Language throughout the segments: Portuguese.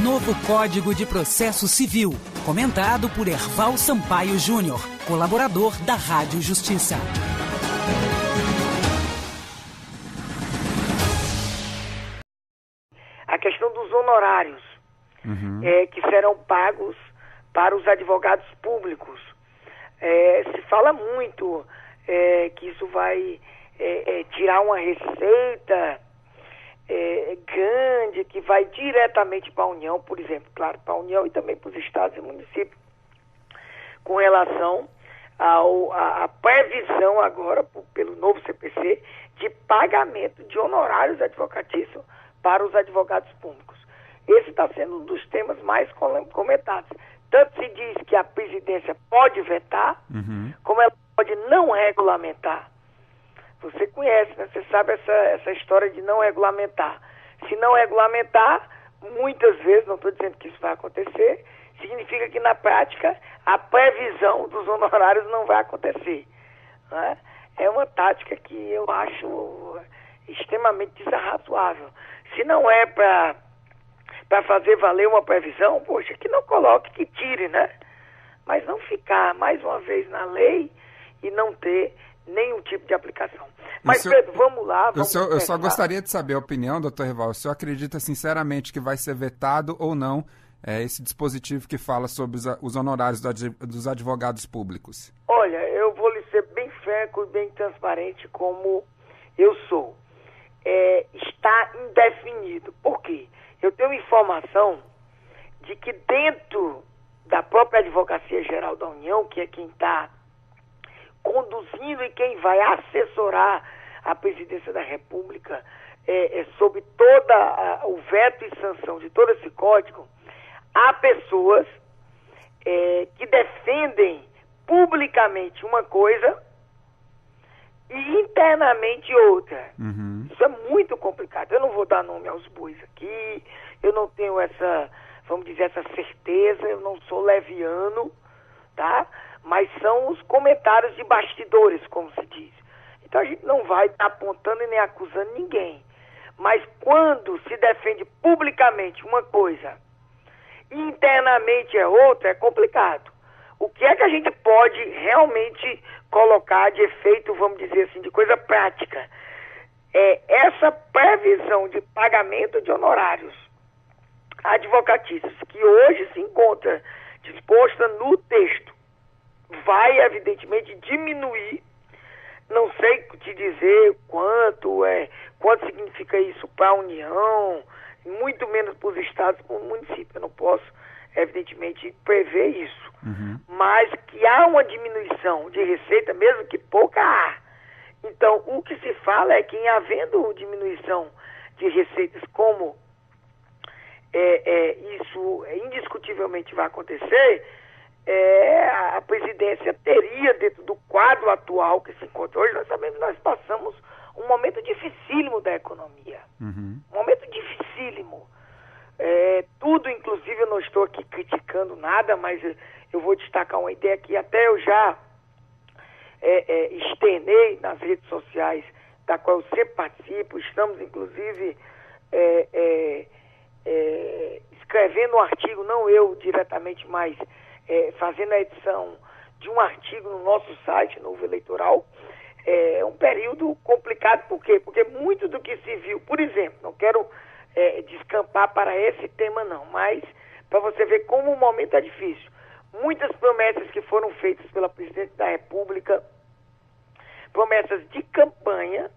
Novo Código de Processo Civil, comentado por Erval Sampaio Júnior, colaborador da Rádio Justiça. A questão dos honorários que serão pagos para os advogados públicos. Se fala muito que isso vai tirar uma receita grande, que vai diretamente para a União, por exemplo, claro, para a União e também para os estados e municípios, com relação à previsão agora, pelo novo CPC, de pagamento de honorários advocatícios para os advogados públicos. Esse está sendo um dos temas mais comentados. Tanto se diz que a presidência pode vetar, como ela pode não regulamentar. Você conhece, né? Você sabe essa história de não regulamentar. Se não regulamentar, muitas vezes, não estou dizendo que isso vai acontecer, significa que na prática a previsão dos honorários não vai acontecer, né? É uma tática que eu acho extremamente desarrazoável. Se não é para fazer valer uma previsão, poxa, que não coloque, que tire, né? Mas não ficar mais uma vez na lei e não ter nenhum tipo de aplicação. Mas, Pedro, vamos lá. Eu só gostaria de saber a opinião, doutor Erval. O senhor acredita sinceramente que vai ser vetado ou não esse dispositivo que fala sobre os honorários dos advogados públicos? Olha, eu vou lhe ser bem franco e bem transparente como eu sou. Está indefinido. Por quê? Eu tenho informação de que dentro da própria Advocacia Geral da União, que é quem está conduzindo e quem vai assessorar a presidência da República sobre toda o veto e sanção de todo esse código, há pessoas que defendem publicamente uma coisa e internamente outra. Isso é muito complicado. Eu não vou dar nome aos bois aqui, eu não tenho essa certeza, eu não sou leviano, tá? Mas são os comentários de bastidores, como se diz. Então a gente não vai estar apontando e nem acusando ninguém. Mas quando se defende publicamente uma coisa e internamente é outra, é complicado. O que é que a gente pode realmente colocar de efeito, vamos dizer assim, de coisa prática? Essa previsão de pagamento de honorários advocatícios, que hoje se encontra disposta no texto, vai evidentemente diminuir. Não sei te dizer quanto significa isso para a União, muito menos para os estados e para o município. Eu não posso, evidentemente, prever isso. Mas que há uma diminuição de receita, mesmo que pouca há. Então, o que se fala é que, em havendo diminuição de receitas, como isso indiscutivelmente vai acontecer, a presidência teria, dentro do quadro atual que se encontra hoje, nós sabemos que nós passamos um momento dificílimo da economia. Um momento dificílimo. Tudo, inclusive, eu não estou aqui criticando nada, mas eu vou destacar uma ideia que até eu já externei nas redes sociais, da qual eu sempre participo. Estamos, inclusive, escrevendo um artigo, não eu diretamente, mas fazendo a edição de um artigo no nosso site, Novo Eleitoral. É um período complicado, por quê? Porque muito do que se viu, por exemplo, não quero descampar para esse tema não, mas para você ver como o momento é difícil. Muitas promessas que foram feitas pela Presidente da República, promessas de campanha,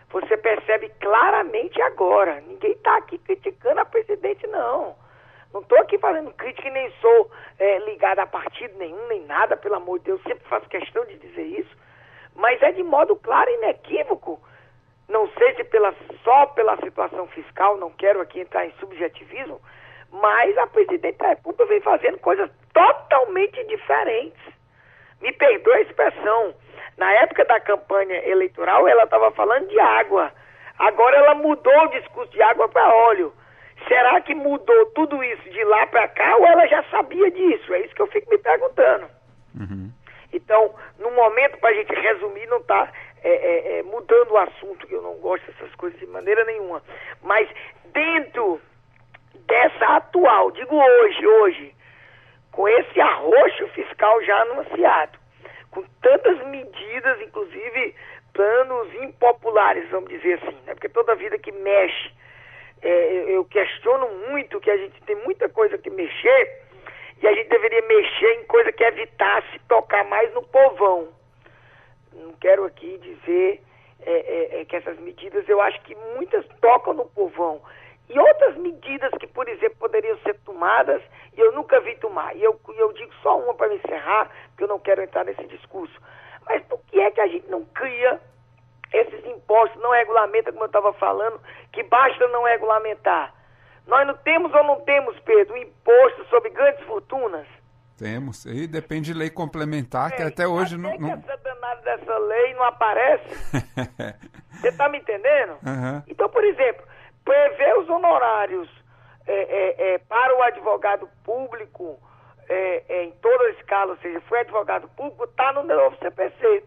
você percebe claramente agora. Ninguém está aqui criticando a Presidente, não. Não estou aqui fazendo crítica e nem sou ligado a partido nenhum, nem nada, pelo amor de Deus, sempre faço questão de dizer isso, mas é de modo claro e inequívoco. Não sei se só pela situação fiscal, não quero aqui entrar em subjetivismo, mas a Presidente da República vem fazendo coisas totalmente diferentes. Me perdoe a expressão. Na época da campanha eleitoral, ela estava falando de água. Agora ela mudou o discurso de água para óleo. Será que mudou tudo isso de lá para cá ou ela já sabia disso? É isso que eu fico me perguntando. Então, no momento, para a gente resumir, não está mudando o assunto, que eu não gosto dessas coisas de maneira nenhuma. Mas dentro dessa atuação atual, digo hoje, com esse arroxo fiscal já anunciado, com tantas medidas, inclusive planos impopulares, vamos dizer assim, né? Porque toda vida que mexe, eu questiono muito que a gente tem muita coisa que mexer e a gente deveria mexer em coisa que evitasse tocar mais no povão. Não quero aqui dizer que essas medidas, eu acho que muitas tocam no povão. E outras medidas que, por exemplo, poderiam ser tomadas e eu nunca vi tomar. E eu digo só uma para me encerrar, porque eu não quero entrar nesse discurso. Mas por que é que a gente não cria esses impostos, não regulamenta, como eu estava falando, que basta não regulamentar? Nós não temos ou não temos, Pedro, um imposto sobre grandes fortunas? Temos. E depende de lei complementar, que até hoje não... Que essa danada dessa lei não aparece. Você está me entendendo? Uhum. Então, por exemplo, prever os honorários para o advogado público em toda a escala, ou seja, foi advogado público, está no novo CPC.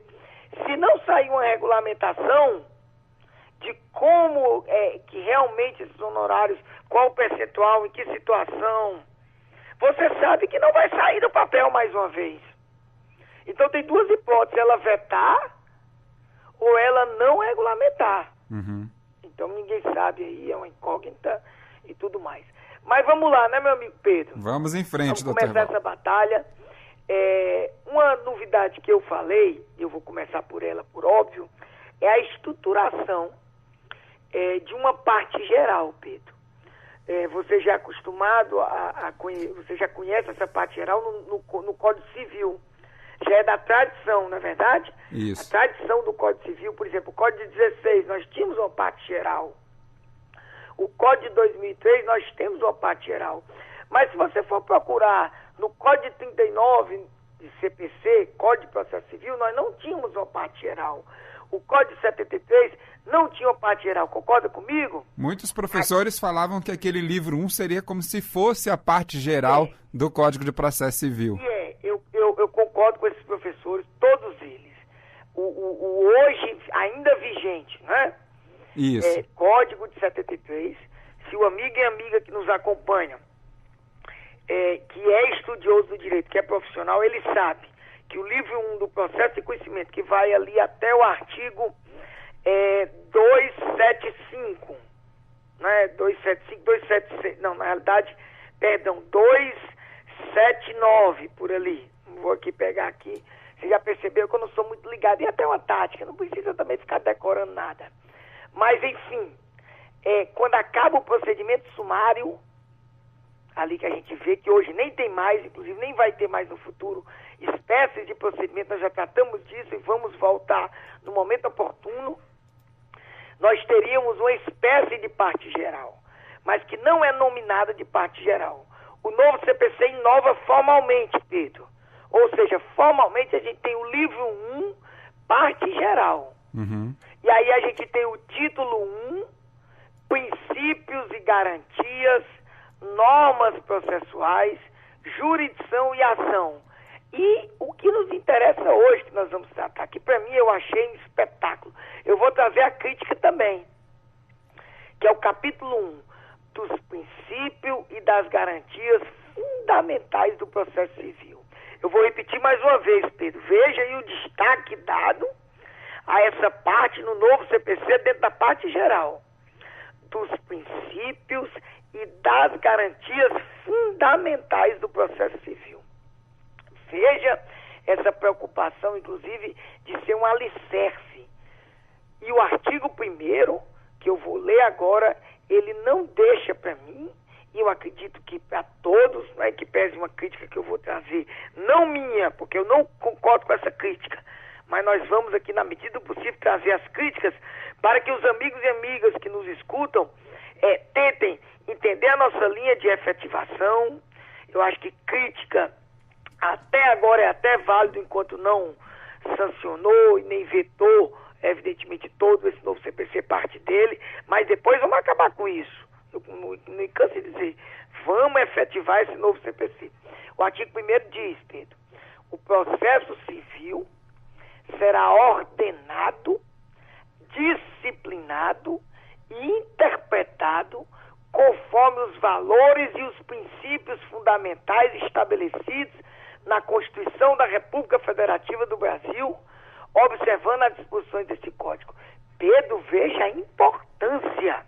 Se não sair uma regulamentação de como que realmente esses honorários, qual o percentual, em que situação, você sabe que não vai sair do papel mais uma vez. Então tem duas hipóteses, ela vetar ou ela não regulamentar. Uhum. Então ninguém sabe aí, é uma incógnita e tudo mais. Mas vamos lá, né, meu amigo Pedro? Vamos em frente, vamos doutor. Começar essa batalha. Uma novidade que eu falei, eu vou começar por ela, por óbvio, é a estruturação de uma parte geral, Pedro. Você já é acostumado você já conhece essa parte geral no Código Civil. Já é da tradição, não é verdade? Isso. A tradição do Código Civil, por exemplo, o Código de 16, nós tínhamos uma parte geral. O Código de 2003, nós temos uma parte geral. Mas se você for procurar no Código de 39 de CPC, Código de Processo Civil, nós não tínhamos uma parte geral. O Código de 73 não tinha uma parte geral. Concorda comigo? Muitos professores falavam que aquele livro 1 seria como se fosse a parte geral do Código de Processo Civil. Eu concordo com esses professores, todos eles. O hoje ainda vigente, né? Isso. Código de 73. Se o amigo e amiga que nos acompanham, que é estudioso do direito, que é profissional, ele sabe que o livro 1 do processo de conhecimento, que vai ali até o artigo 275, né? 275, 276, não, na realidade, perdão, 279, por ali. Vou aqui pegar aqui. Você já percebeu que eu não sou muito ligado. E até uma tática, não precisa também ficar decorando nada. Mas, enfim, quando acaba o procedimento sumário, ali que a gente vê que hoje nem tem mais, inclusive nem vai ter mais no futuro, espécies de procedimento, nós já tratamos disso e vamos voltar no momento oportuno, nós teríamos uma espécie de parte geral, mas que não é nominada de parte geral. O novo CPC inova formalmente, Pedro. Ou seja, formalmente a gente tem o livro 1, parte geral. Uhum. E aí a gente tem o título 1, princípios e garantias, normas processuais, jurisdição e ação. E o que nos interessa hoje, que nós vamos tratar, que para mim eu achei um espetáculo, eu vou trazer a crítica também, que é o capítulo 1, dos princípios e das garantias fundamentais do processo civil. Eu vou repetir mais uma vez, Pedro. Veja aí o destaque dado a essa parte no novo CPC dentro da parte geral. Dos princípios e das garantias fundamentais do processo civil. Veja essa preocupação, inclusive, de ser um alicerce. E o artigo 1º, que eu vou ler agora, ele não deixa para mim, e eu acredito que para todos, né, que pese uma crítica que eu vou trazer, não minha, porque eu não concordo com essa crítica, mas nós vamos aqui, na medida do possível, trazer as críticas para que os amigos e amigas que nos escutam tentem entender a nossa linha de efetivação. Eu acho que crítica até agora é até válido enquanto não sancionou e nem vetou, evidentemente, todo esse novo CPC, parte dele, mas depois vamos acabar com isso. Eu não canso de dizer, vamos efetivar esse novo CPC. O artigo 1º diz, Pedro, o processo civil será ordenado, disciplinado e interpretado conforme os valores e os princípios fundamentais estabelecidos na Constituição da República Federativa do Brasil, observando as disposições desse Código. Pedro, veja a importância.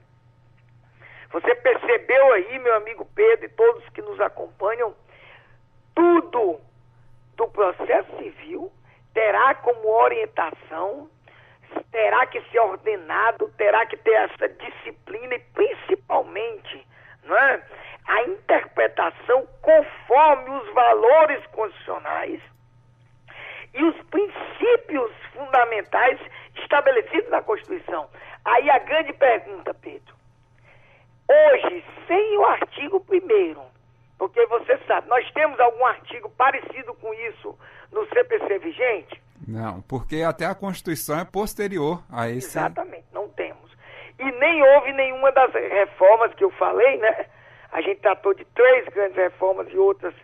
Você percebeu aí, meu amigo Pedro, e todos que nos acompanham, tudo do processo civil terá como orientação, terá que ser ordenado, terá que ter essa disciplina e principalmente, não é, a interpretação conforme os valores constitucionais e os princípios fundamentais estabelecidos na Constituição. Aí a grande pergunta, Pedro, hoje, sem o artigo 1º, porque você sabe, nós temos algum artigo parecido com isso no CPC vigente? Não, porque até a Constituição é posterior a esse... Exatamente, não temos. E nem houve nenhuma das reformas que eu falei, né? A gente tratou de 3 grandes reformas e outras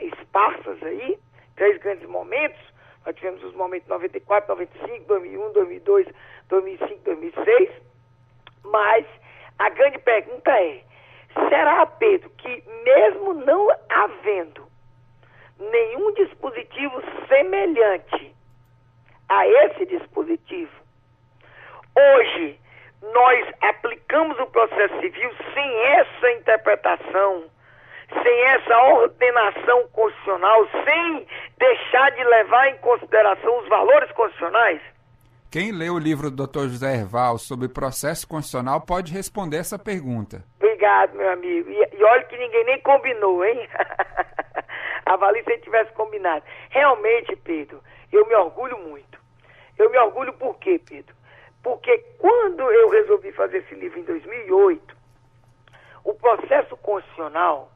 esparsas aí, 3 grandes momentos. Nós tivemos os momentos 94, 95, 2001, 2002, 2005, 2006. Mas a grande pergunta é, será, Pedro, que mesmo não havendo nenhum dispositivo semelhante a esse dispositivo, hoje nós aplicamos o processo civil sem essa interpretação, sem essa ordenação constitucional, sem deixar de levar em consideração os valores constitucionais? Quem lê o livro do Dr. José Herval sobre processo constitucional pode responder essa pergunta. Obrigado, meu amigo. E olha que ninguém nem combinou, hein? Avalie se a gente tivesse combinado. Realmente, Pedro, eu me orgulho muito. Eu me orgulho por quê, Pedro? Porque quando eu resolvi fazer esse livro em 2008, o processo constitucional,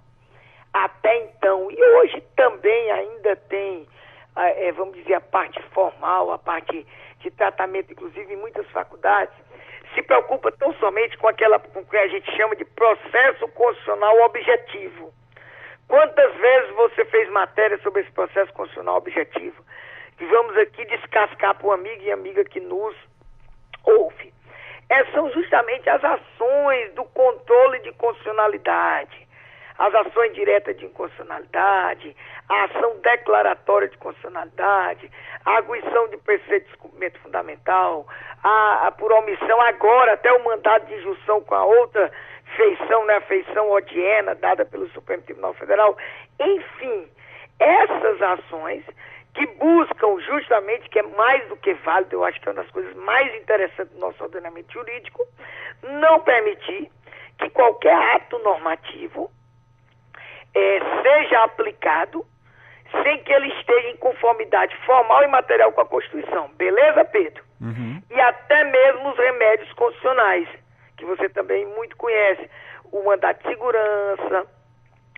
até então, e hoje também ainda tem, vamos dizer, a parte formal, a parte de tratamento, inclusive em muitas faculdades, se preocupa tão somente com com o que a gente chama de processo constitucional objetivo. Quantas vezes você fez matéria sobre esse processo constitucional objetivo? E vamos aqui descascar para o amigo e amiga que nos ouve. São justamente as ações do controle de constitucionalidade, as ações diretas de inconstitucionalidade, a ação declaratória de constitucionalidade, a arguição de preceito de descumprimento fundamental, por omissão agora até o mandado de injunção com a outra feição, né, a feição odiena dada pelo Supremo Tribunal Federal. Enfim, essas ações que buscam justamente, que é mais do que válido, eu acho que é uma das coisas mais interessantes do nosso ordenamento jurídico, não permitir que qualquer ato normativo seja aplicado sem que ele esteja em conformidade formal e material com a Constituição. Beleza, Pedro? Uhum. E até mesmo os remédios constitucionais, que você também muito conhece, o mandato de segurança,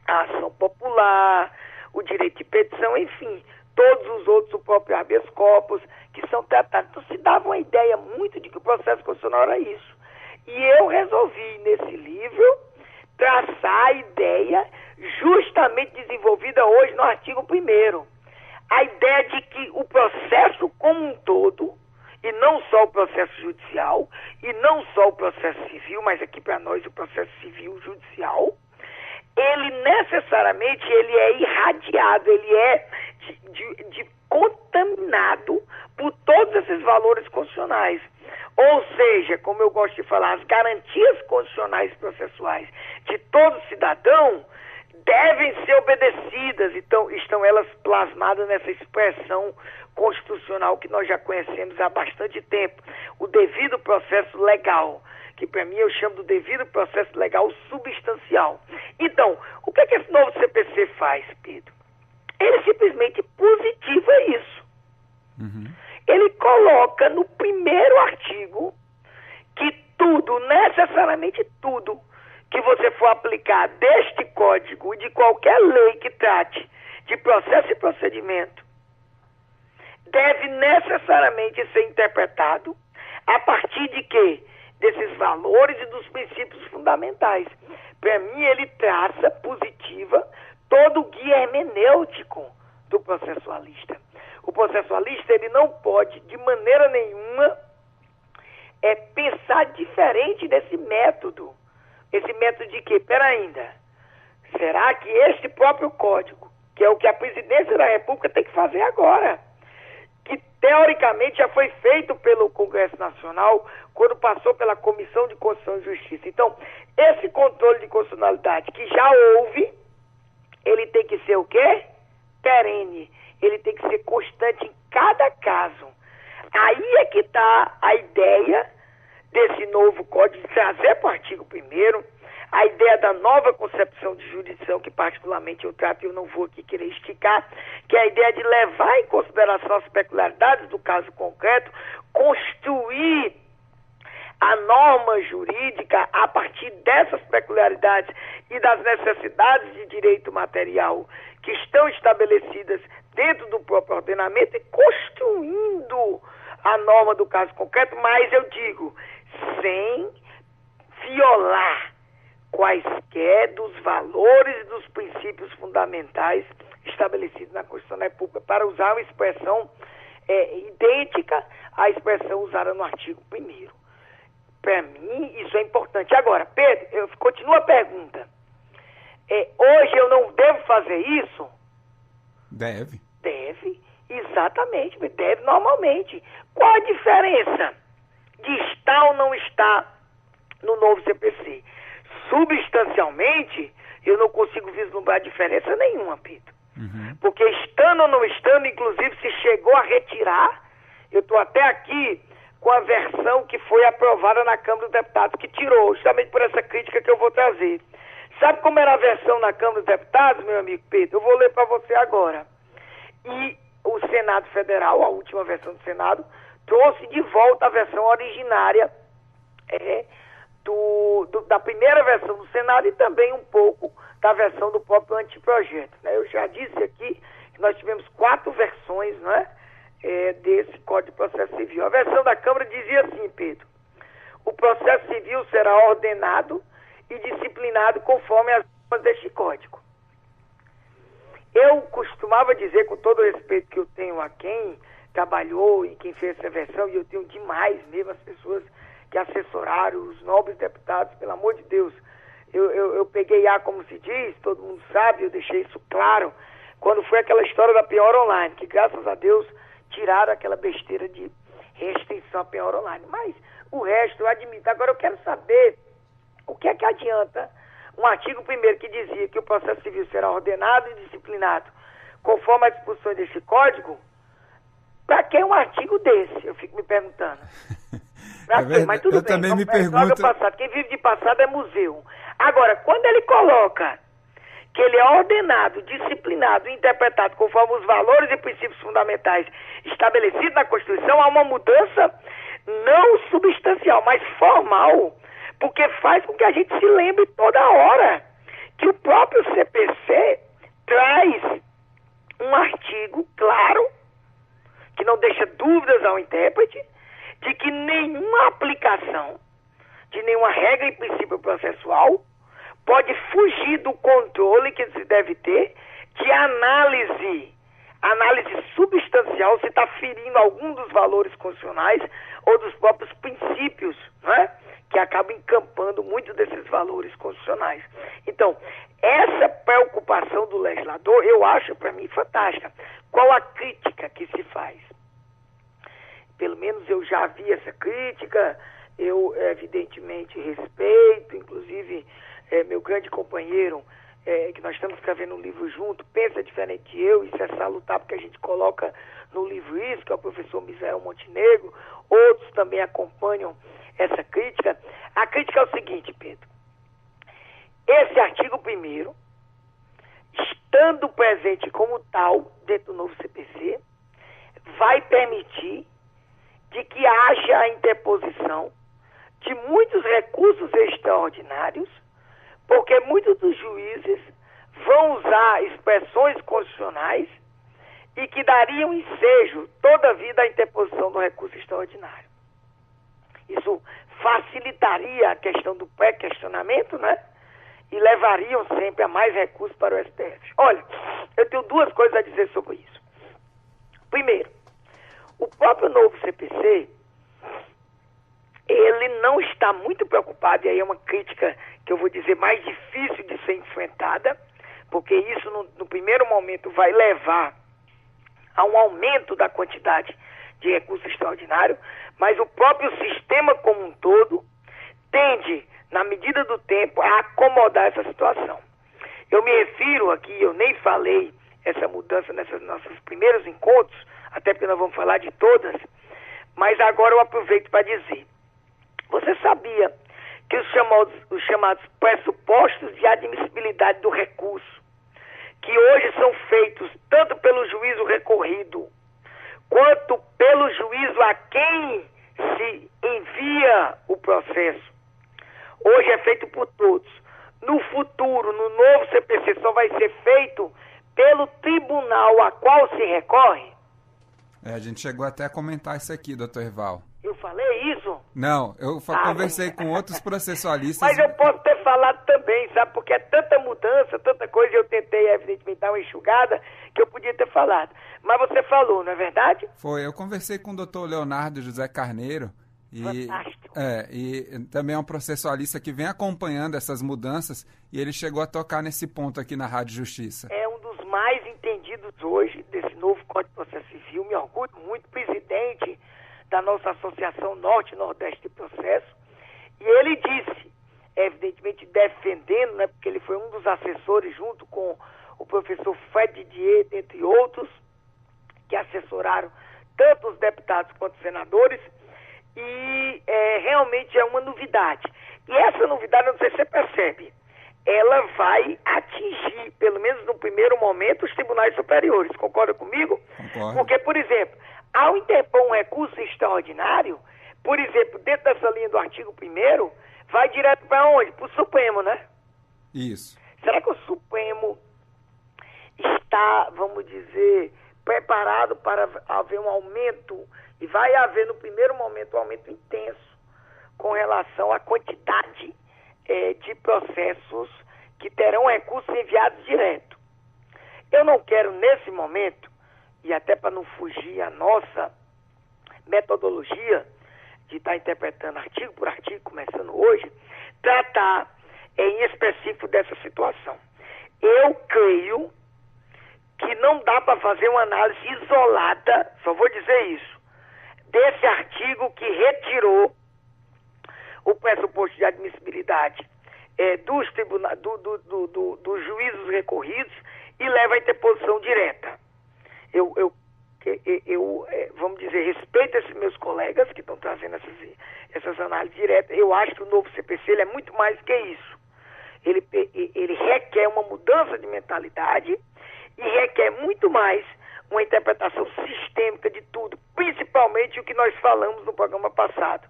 a ação popular, o direito de petição, enfim, todos os outros, o próprio habeas corpus, que são tratados. Então se dava uma ideia muito de que o processo constitucional era isso. E eu resolvi, nesse livro, traçar a ideia justamente desenvolvida hoje no artigo 1º. A ideia de que o processo como um todo, e não só o processo judicial, e não só o processo civil, mas aqui para nós o processo civil judicial, ele necessariamente ele é irradiado, ele é contaminado por todos esses valores constitucionais. Ou seja, como eu gosto de falar, as garantias constitucionais processuais de todo cidadão devem ser obedecidas, então estão elas plasmadas nessa expressão constitucional que nós já conhecemos há bastante tempo, o devido processo legal, que para mim eu chamo do devido processo legal substancial. Então, o que é que esse novo CPC faz, Pedro? Ele simplesmente positiva isso. Uhum. Ele coloca no 1º artigo que tudo, necessariamente tudo, que você for aplicar deste código e de qualquer lei que trate de processo e procedimento, deve necessariamente ser interpretado a partir de quê? Desses valores e dos princípios fundamentais. Para mim, ele traça positiva todo o guia hermenêutico do processualista. O processualista, ele não pode, de maneira nenhuma, pensar diferente desse método Esse método de quê? Pera ainda. Será que este próprio código, que é o que a presidência da República tem que fazer agora, que teoricamente já foi feito pelo Congresso Nacional quando passou pela Comissão de Constituição e Justiça. Então, esse controle de constitucionalidade que já houve, ele tem que ser o quê? Perene. Ele tem que ser constante em cada caso. Aí é que está a ideia desse novo código, de trazer para o artigo 1º, a ideia da nova concepção de jurisdição, que particularmente eu trato e eu não vou aqui querer esticar, que é a ideia de levar em consideração as peculiaridades do caso concreto, construir a norma jurídica a partir dessas peculiaridades e das necessidades de direito material que estão estabelecidas dentro do próprio ordenamento e construindo a norma do caso concreto, mas eu digo, sem violar quaisquer dos valores e dos princípios fundamentais estabelecidos na Constituição da República, para usar uma expressão idêntica à expressão usada no artigo 1º. Para mim, isso é importante. Agora, Pedro, continua a pergunta. Hoje eu não devo fazer isso? Deve. Deve, exatamente, deve normalmente. Qual a diferença de estar ou não estar no novo CPC? Substancialmente, eu não consigo vislumbrar diferença nenhuma, Pedro. Porque estando ou não estando, inclusive se chegou a retirar, eu estou até aqui com a versão que foi aprovada na Câmara dos Deputados, que tirou, justamente por essa crítica que eu vou trazer. Sabe como era a versão na Câmara dos Deputados, meu amigo Pedro? Eu vou ler para você agora. E o Senado Federal, a última versão do Senado, trouxe de volta a versão originária da primeira versão do Senado e também um pouco da versão do próprio anteprojeto, né? Eu já disse aqui que nós tivemos 4 versões, né, desse Código de Processo Civil. A versão da Câmara dizia assim, Pedro: o processo civil será ordenado e disciplinado conforme as normas deste Código. Eu costumava dizer, com todo o respeito que eu tenho a quem trabalhou e quem fez essa versão, e eu tenho demais mesmo as pessoas que assessoraram, os nobres deputados, pelo amor de Deus, eu peguei como se diz, todo mundo sabe, eu deixei isso claro, quando foi aquela história da penhora online, que graças a Deus tiraram aquela besteira de restrição à penhora online. Mas o resto eu admito. Agora eu quero saber o que é que adianta um artigo 1º que dizia que o processo civil será ordenado e disciplinado conforme as disposições desse código. Para que um artigo desse? Eu fico me perguntando. Mas tudo bem, também me pergunto. Quem vive de passado é museu. Agora, quando ele coloca que ele é ordenado, disciplinado e interpretado conforme os valores e princípios fundamentais estabelecidos na Constituição, há uma mudança não substancial, mas formal, porque faz com que a gente se lembre toda hora que o próprio CPC traz um artigo claro, que não deixa dúvidas ao intérprete, de que nenhuma aplicação de nenhuma regra e princípio processual pode fugir do controle que se deve ter de análise substancial, se está ferindo algum dos valores constitucionais ou dos próprios princípios, né, que acabam encampando muito desses valores constitucionais. Então, essa preocupação do legislador, eu acho, para mim, fantástica. Qual a crítica que se faz? Pelo menos eu já vi essa crítica, eu evidentemente respeito, inclusive meu grande companheiro, que nós estamos escrevendo um livro junto, pensa diferente de eu, isso é salutar porque a gente coloca no livro isso, que é o professor Misael Montenegro, outros também acompanham essa crítica. A crítica é o seguinte, Pedro: esse artigo 1º, estando presente como tal dentro do novo CPC, vai permitir de que haja a interposição de muitos recursos extraordinários, porque muitos dos juízes vão usar expressões constitucionais e que dariam ensejo toda a vida à interposição do recurso extraordinário. Isso facilitaria a questão do pré-questionamento, né? E levariam sempre a mais recursos para o STF. Olha, eu tenho 2 coisas a dizer sobre isso. Primeiro, o próprio novo CPC, ele não está muito preocupado, e aí é uma crítica que eu vou dizer, mais difícil de ser enfrentada, porque isso no primeiro momento vai levar a um aumento da quantidade de recurso extraordinário, mas o próprio sistema como um todo tende, na medida do tempo, a acomodar essa situação. Eu me refiro aqui, eu nem falei essa mudança nesses nossos primeiros encontros, até porque nós vamos falar de todas, mas agora eu aproveito para dizer, você sabia que os chamados pressupostos de admissibilidade do recurso, que hoje são feitos tanto pelo juízo recorrido, quanto pelo juízo a quem se envia o processo, hoje é feito por todos. No futuro, no novo CPC, só vai ser feito pelo tribunal a qual se recorre? A gente chegou até a comentar isso aqui, doutor Rival. Eu falei isso? Não, eu conversei com outros processualistas. Mas eu posso ter falado também, sabe? Porque é tanta mudança, tanta coisa, eu tentei, evidentemente, dar uma enxugada que eu podia ter falado. Mas você falou, não é verdade? Foi, eu conversei com o doutor Leonardo José Carneiro. Fantástico. E também é um processualista que vem acompanhando essas mudanças e ele chegou a tocar nesse ponto aqui na Rádio Justiça. É um dos mais entendidos hoje desse novo Código de Processo Civil. Me orgulho muito, presidente da nossa Associação Norte e Nordeste de Processo. E ele disse, evidentemente defendendo, né, porque ele foi um dos assessores junto com o professor Fred Didier, dentre outros, que assessoraram tanto os deputados quanto os senadores, e realmente é uma novidade. E essa novidade, não sei se você percebe, ela vai atingir, pelo menos no primeiro momento, os tribunais superiores. Concorda comigo? Concordo. Porque, por exemplo, ao interpor um recurso extraordinário, por exemplo, dentro dessa linha do artigo 1º, vai direto para onde? Para o Supremo, né? Isso. Será que o Supremo está, vamos dizer, preparado para haver um aumento, e vai haver no primeiro momento um aumento intenso com relação à quantidade de processos que terão recursos enviados direto? Eu não quero, nesse momento, e até para não fugir a nossa metodologia de estar interpretando artigo por artigo, começando hoje, tratar em específico dessa situação. Eu creio que não dá para fazer uma análise isolada, só vou dizer isso, desse artigo que retirou o pressuposto de admissibilidade dos juízos recorridos e leva à interposição direta. Eu vamos dizer, respeito esses meus colegas que estão trazendo essas análises diretas. Eu acho que o novo CPC ele é muito mais que isso. Ele requer uma mudança de mentalidade e requer muito mais uma interpretação sistêmica de tudo, principalmente o que nós falamos no programa passado,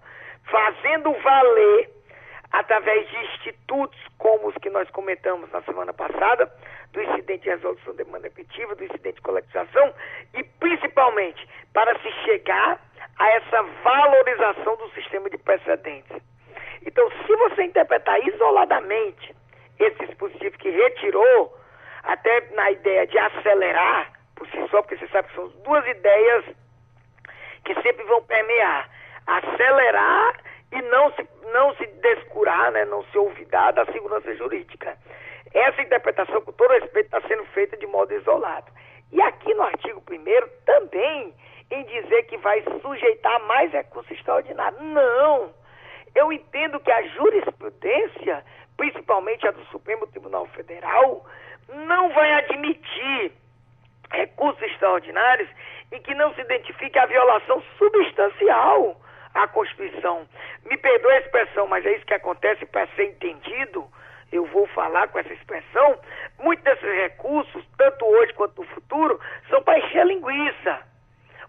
fazendo valer, através de institutos como os que nós comentamos na semana passada, do incidente de resolução de demanda efetiva, do incidente de coletização, e principalmente para se chegar a essa valorização do sistema de precedentes. Então, se você interpretar isoladamente esse dispositivo que retirou, até na ideia de acelerar, por si só, porque você sabe que são duas ideias que sempre vão permear: acelerar e não se descurar, né, não se olvidar da segurança jurídica. Essa interpretação, com todo respeito, está sendo feita de modo isolado. E aqui no artigo 1º também, em dizer que vai sujeitar mais recurso extraordinário. Não! Eu entendo que a jurisprudência, principalmente a do Supremo Tribunal Federal, não vai admitir recursos extraordinários em que não se identifique a violação substancial à Constituição. Me perdoe a expressão, mas é isso que acontece. Para ser entendido, eu vou falar com essa expressão. Muitos desses recursos, tanto hoje quanto no futuro, são para encher linguiça.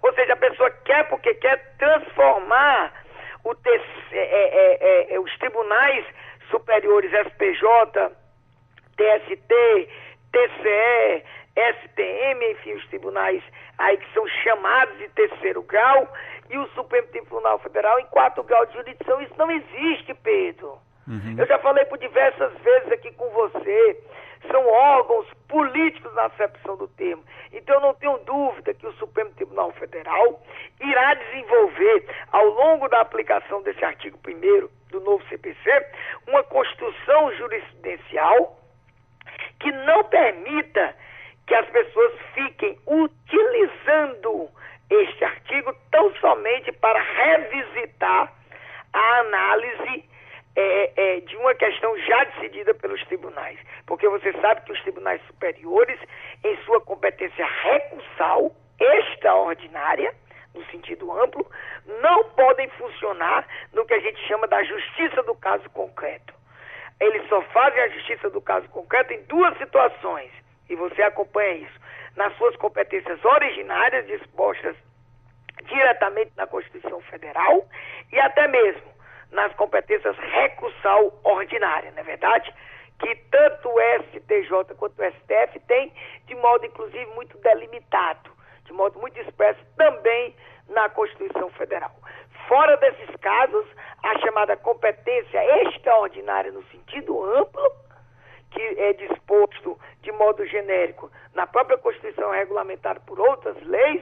Ou seja, a pessoa quer porque quer transformar os tribunais superiores SPJ, TST, TCE, STM, enfim, os tribunais aí que são chamados de terceiro grau, e o Supremo Tribunal Federal em 4 graus de jurisdição. Isso não existe, Pedro. Eu já falei por diversas vezes aqui com você, são órgãos políticos na acepção do termo. Então eu não tenho dúvida que o Supremo Tribunal Federal irá desenvolver, ao longo da aplicação desse artigo 1º do novo CPC, uma construção processual que não permita que as pessoas fiquem utilizando este artigo tão somente para revisitar a análise de uma questão já decidida pelos tribunais. Porque você sabe que os tribunais superiores, em sua competência recursal extraordinária, no sentido amplo, não podem funcionar no que a gente chama da justiça do caso concreto. Eles só fazem a justiça do caso concreto em duas situações, e você acompanha isso, nas suas competências originárias dispostas diretamente na Constituição Federal e até mesmo nas competências recursal ordinária, não é verdade? Que tanto o STJ quanto o STF tem de modo, inclusive, muito delimitado, de modo muito expresso também na Constituição Federal. Fora desses casos, a chamada competência extraordinária no sentido amplo, que é disposto de modo genérico na própria Constituição, regulamentada por outras leis,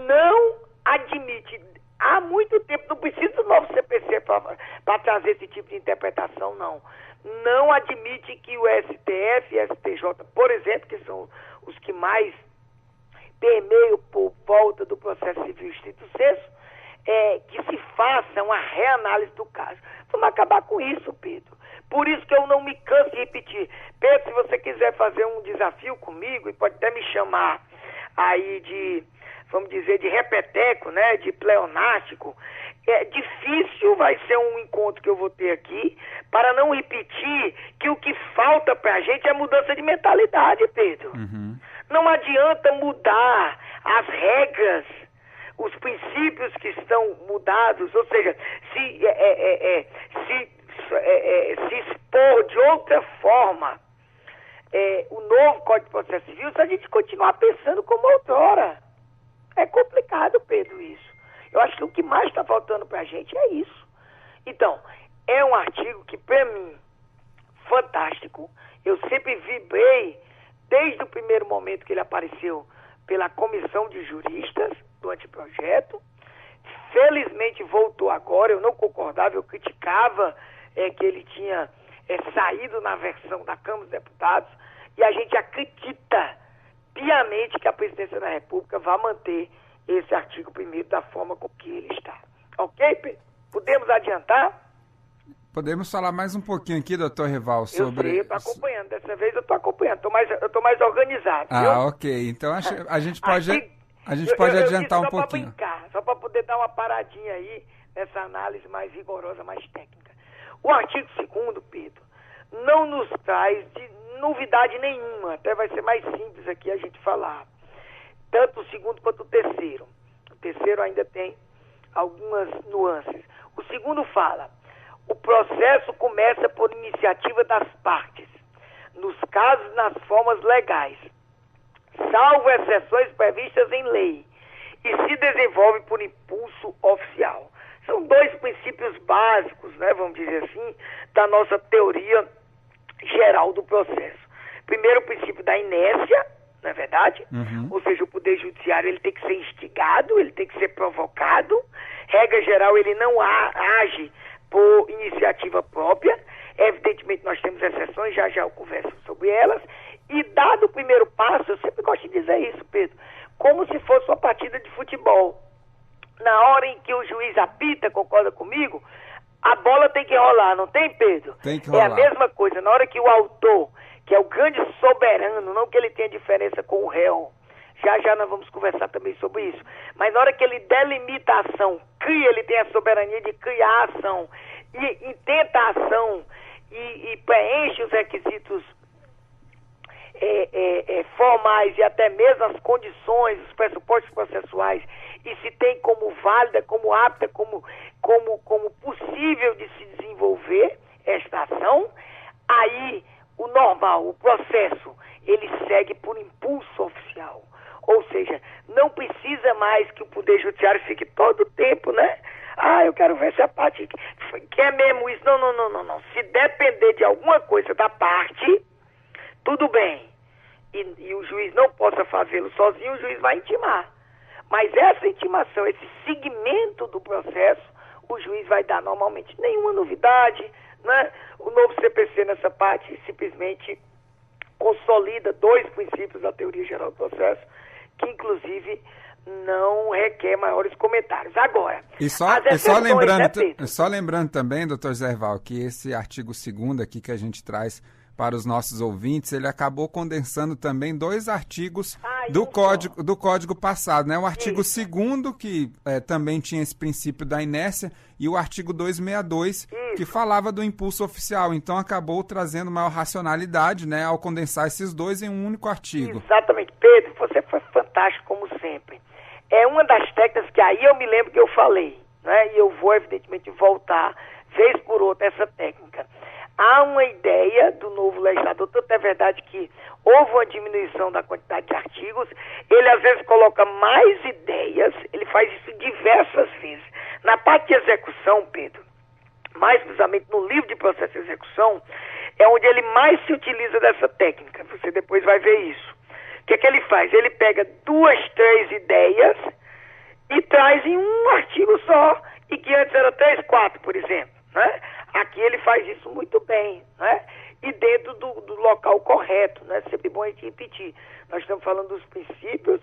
não admite, há muito tempo, não precisa do novo CPC para trazer esse tipo de interpretação, não admite que o STF e STJ, por exemplo, que são os que mais permeiam por volta do processo civil estrito sensu, que se faça uma reanálise do caso. Vamos acabar com isso, Pedro. Por isso que eu não me canso de repetir. Pedro, se você quiser fazer um desafio comigo, e pode até me chamar aí de, vamos dizer, de repeteco, né, de pleonástico, difícil vai ser um encontro que eu vou ter aqui para não repetir que o que falta para a gente é mudança de mentalidade, Pedro. Uhum. Não adianta mudar as regras, os princípios que estão mudados, ou seja, se expor de outra forma o novo Código de Processo Civil se a gente continuar pensando como outrora. É complicado, Pedro, isso. Eu acho que o que mais está faltando para a gente é isso. Então, é um artigo que, para mim, fantástico. Eu sempre vibrei, desde o primeiro momento que ele apareceu pela comissão de juristas do anteprojeto. Felizmente voltou agora, eu não concordava, eu criticava que ele tinha saído na versão da Câmara dos Deputados, e a gente acredita piamente que a Presidência da República vai manter esse artigo 1º da forma com que ele está. Ok, Pedro? Podemos adiantar? Podemos falar mais um pouquinho aqui, doutor Rival, sobre... Eu estou acompanhando, dessa vez eu estou acompanhando, eu estou mais organizado. Ah, ok, então a gente pode... A gente pode adiantar um pouquinho. Só para poder dar uma paradinha aí nessa análise mais rigorosa, mais técnica. O artigo 2º, Pedro, não nos traz de novidade nenhuma, até vai ser mais simples aqui a gente falar. Tanto o 2º quanto o 3º. O 3º ainda tem algumas nuances. O 2º fala: o processo começa por iniciativa das partes, nos casos e nas formas legais, salvo exceções previstas em lei, e se desenvolve por impulso oficial. São dois princípios básicos, né, vamos dizer assim, da nossa teoria geral do processo. Primeiro, o princípio da inércia, não é verdade? Uhum. Ou seja, o Poder Judiciário ele tem que ser instigado, ele tem que ser provocado. Regra geral, ele não age por iniciativa própria. Evidentemente, nós temos exceções, já eu converso sobre elas. E dado o primeiro passo, eu sempre gosto de dizer isso, Pedro, como se fosse uma partida de futebol. Na hora em que o juiz apita, concorda comigo, a bola tem que rolar, não tem, Pedro? Tem que rolar. É a mesma coisa, na hora que o autor, que é o grande soberano, não que ele tenha diferença com o réu, já nós vamos conversar também sobre isso, mas na hora que ele delimita a ação, ele tem a soberania de criar a ação, e intenta a ação, e preenche os requisitos formais e até mesmo as condições, os pressupostos processuais, e se tem como válida, como apta, como possível de se desenvolver esta ação, aí o normal, o processo, ele segue por impulso oficial. Ou seja, não precisa mais que o Poder Judiciário fique todo o tempo, né? Ah, eu quero ver se a parte quer mesmo isso. Não. Se depender de alguma coisa da parte, tudo bem. E o juiz não possa fazê-lo sozinho, o juiz vai intimar. Mas essa intimação, esse segmento do processo, o juiz vai dar normalmente. Nenhuma novidade, né? O novo CPC nessa parte simplesmente consolida 2 princípios da teoria geral do processo, que inclusive não requer maiores comentários. Agora, só lembrando também, doutor Zerval, que esse artigo 2º aqui que a gente traz para os nossos ouvintes, ele acabou condensando também 2 artigos do código passado, né? O artigo 2º, que também tinha esse princípio da inércia, e o artigo 262, que falava do impulso oficial. Então, acabou trazendo maior racionalidade, né, ao condensar esses 2 em um único artigo. Exatamente. Pedro, você foi fantástico, como sempre. É uma das técnicas que aí eu me lembro que eu falei, né? E eu vou, evidentemente, voltar, vez por outra, essa técnica. Há uma ideia do novo legislador, tanto é verdade que houve uma diminuição da quantidade de artigos, ele às vezes coloca mais ideias, ele faz isso diversas vezes. Na parte de execução, Pedro, mais precisamente no livro de processo de execução, é onde ele mais se utiliza dessa técnica, você depois vai ver isso. O que é que ele faz? Ele pega 2, 3 ideias e traz em um artigo só, e que antes era 3, 4, por exemplo, né? Aqui ele faz isso muito bem, né? E dentro do local correto, né? Sempre bom a gente repetir. Nós estamos falando dos princípios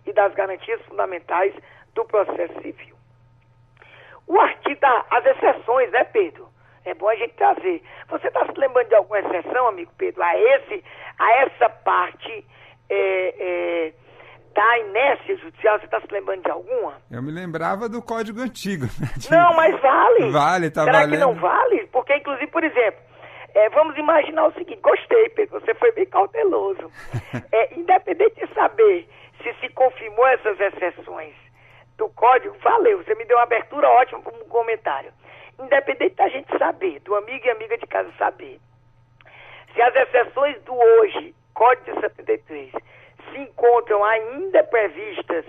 e das garantias fundamentais do processo civil. O artigo, as exceções, né, Pedro? É bom a gente trazer. Você está se lembrando de alguma exceção, amigo Pedro, a essa parte da inércia judicial? Você está se lembrando de alguma? Eu me lembrava do Código Antigo. Não, mas vale. Vale, tá Será valendo. que não vale? Porque, inclusive, por exemplo, vamos imaginar o seguinte, gostei, Pedro, você foi bem cauteloso. Independente de saber se confirmou essas exceções do Código, valeu, você me deu uma abertura ótima para um comentário. Independente da gente saber, do amigo e amiga de casa saber, se as exceções do hoje, Código de 73, se encontram ainda previstas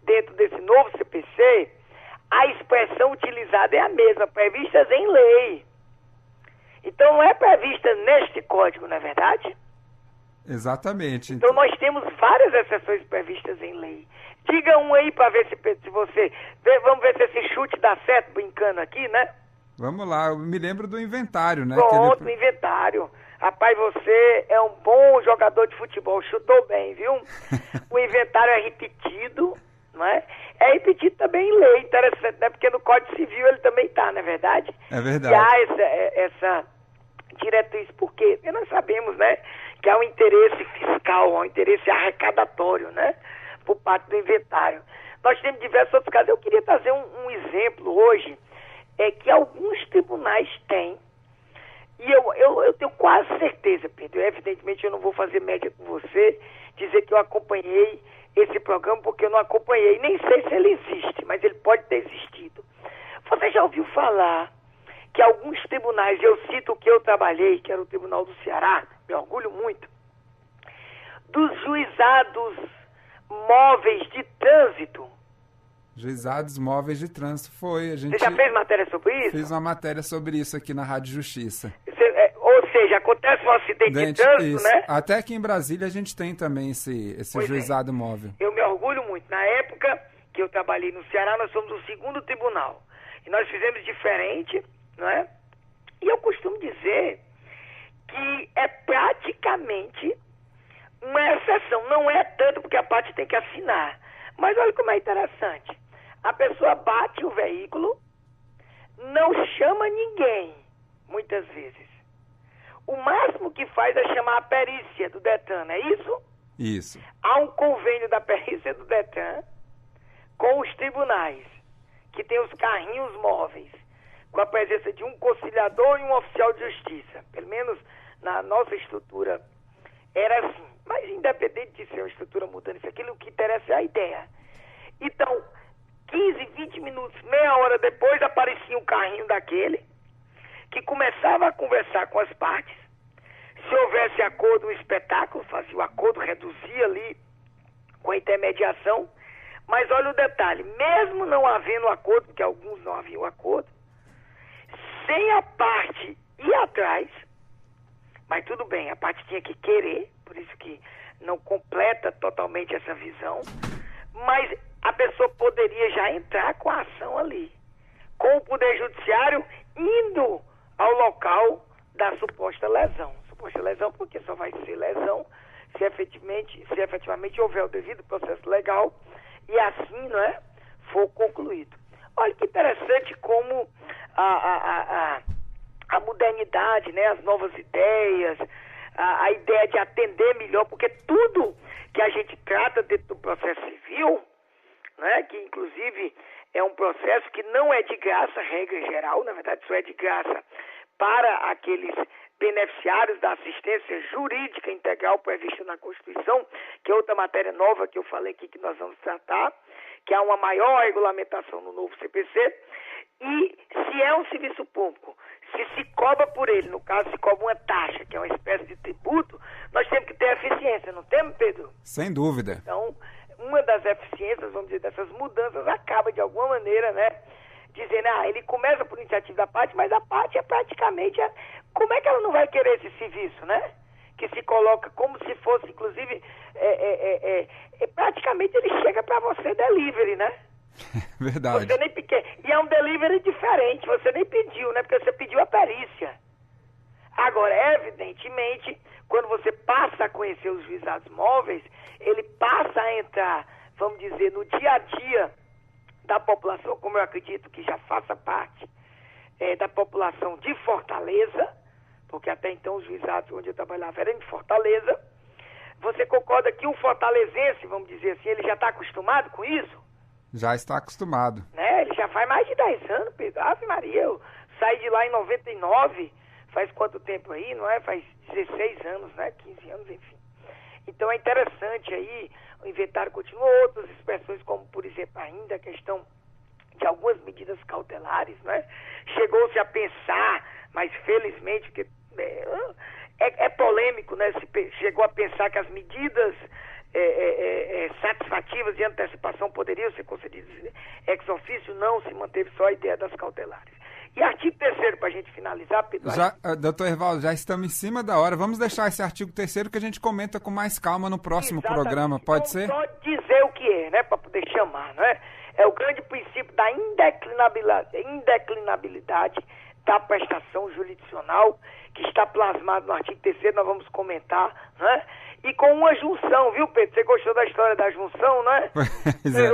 dentro desse novo CPC, a expressão utilizada é a mesma, previstas em lei. Então não é prevista neste código, não é verdade? Exatamente. Então nós temos várias exceções previstas em lei. Diga um aí para ver se você... Vamos ver se esse chute dá certo, brincando aqui, né? Vamos lá, eu me lembro do inventário, né? Pronto, inventário. Rapaz, você é um bom jogador de futebol, chutou bem, viu? O inventário é repetido, não é? É repetido também em lei, interessante, né? Porque no Código Civil ele também está, não é verdade? É verdade. E há essa diretriz, porque nós sabemos, né, que há um interesse fiscal, há um interesse arrecadatório, né, por parte do inventário. Nós temos diversos outros casos. Eu queria trazer um exemplo hoje, que alguns tribunais têm, e eu tenho quase certeza, Pedro, evidentemente eu não vou fazer média com você, dizer que eu acompanhei esse programa, porque eu não acompanhei, nem sei se ele existe, mas ele pode ter existido. Você já ouviu falar que alguns tribunais, eu cito o que eu trabalhei, que era o Tribunal do Ceará, me orgulho muito, dos juizados móveis de trânsito? Juizados móveis de trânsito, foi. Você já fez matéria sobre isso? Fiz uma matéria sobre isso aqui na Rádio Justiça. Ou seja, acontece um acidente de trânsito, isso, né? Até aqui em Brasília a gente tem também esse juizado móvel. Eu me orgulho muito. Na época que eu trabalhei no Ceará, nós somos o 2º tribunal. E nós fizemos diferente, não é? E eu costumo dizer que é praticamente uma exceção. Não é tanto porque a parte tem que assinar. Mas olha como é interessante. A pessoa bate o veículo, não chama ninguém, muitas vezes. O máximo que faz é chamar a perícia do Detran, é isso? Isso. Há um convênio da perícia do Detran com os tribunais, que tem os carrinhos móveis, com a presença de um conciliador e um oficial de justiça. Pelo menos na nossa estrutura era assim. Mas independente de ser uma estrutura mudando isso aqui, o que interessa é a ideia. Então, 15, 20 minutos, meia hora depois, aparecia um carrinho daquele, que começava a conversar com as partes. Se houvesse acordo, um espetáculo, fazia o acordo, reduzia ali com a intermediação. Mas olha o detalhe, mesmo não havendo acordo, porque alguns não haviam acordo, sem a parte ir atrás, mas tudo bem, a parte tinha que querer, por isso que não completa totalmente essa visão, mas a pessoa poderia já entrar com a ação ali, com o Poder Judiciário indo ao local da suposta lesão. Suposta lesão porque só vai ser lesão se efetivamente houver o devido processo legal e assim, não é, for concluído. Olha que interessante como a modernidade, né, as novas ideias, a ideia de atender melhor, porque tudo que a gente trata dentro do processo civil, né, que inclusive é um processo que não é de graça, regra geral, na verdade só é de graça para aqueles beneficiários da assistência jurídica integral prevista na Constituição, que é outra matéria nova que eu falei aqui que nós vamos tratar, que há uma maior regulamentação no novo CPC, e se é um serviço público, se cobra por ele, no caso se cobra uma taxa, que é uma espécie de tributo, nós temos que ter eficiência, não temos, Pedro? Sem dúvida. Então, uma das eficiências, vamos dizer, dessas mudanças acaba de alguma maneira, né, dizendo, ele começa por iniciativa da parte, mas a parte é praticamente, como é que ela não vai querer esse serviço, né? Que se coloca como se fosse, inclusive, praticamente ele chega para você delivery, né? Verdade. Você nem e é um delivery diferente, você nem pediu, né? Porque você pediu a perícia. Agora, evidentemente, quando você passa a conhecer os juizados móveis, ele passa a entrar, vamos dizer, no dia a dia da população, como eu acredito que já faça parte da população de Fortaleza, porque até então os juizados onde eu trabalhava eram de Fortaleza. Você concorda que o fortalezense, vamos dizer assim, ele já está acostumado com isso? Já está acostumado. Né? Ele já faz mais de 10 anos, Pedro. Ave Maria, eu saí de lá em 99, faz quanto tempo aí, não é? Faz 16 anos, né? 15 anos, enfim. Então é interessante aí, o inventário continua, outras expressões como, por exemplo, ainda a questão de algumas medidas cautelares, né? Chegou-se a pensar, mas felizmente, porque é polêmico, né? Se chegou a pensar que as medidas satisfativas de antecipação poderiam ser concedidas ex officio, não se manteve só a ideia das cautelares. E artigo 3º, para a gente finalizar, Pedro. Doutor Hervaldo, já estamos em cima da hora. Vamos deixar esse artigo 3º que a gente comenta com mais calma no próximo programa, pode ser? Só dizer o que é, né, para poder chamar, não é? É o grande princípio da indeclinabilidade da prestação jurisdicional, que está plasmado no artigo 3º, nós vamos comentar, né? E com uma junção, viu, Pedro? Você gostou da história da junção, né?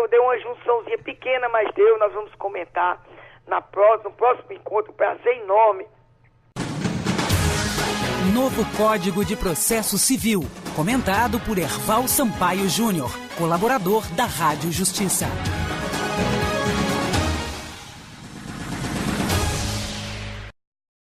Deu uma junçãozinha pequena, mas deu, nós vamos comentar no próximo encontro, prazer enorme. Novo Código de Processo Civil, comentado por Herval Sampaio Júnior, colaborador da Rádio Justiça.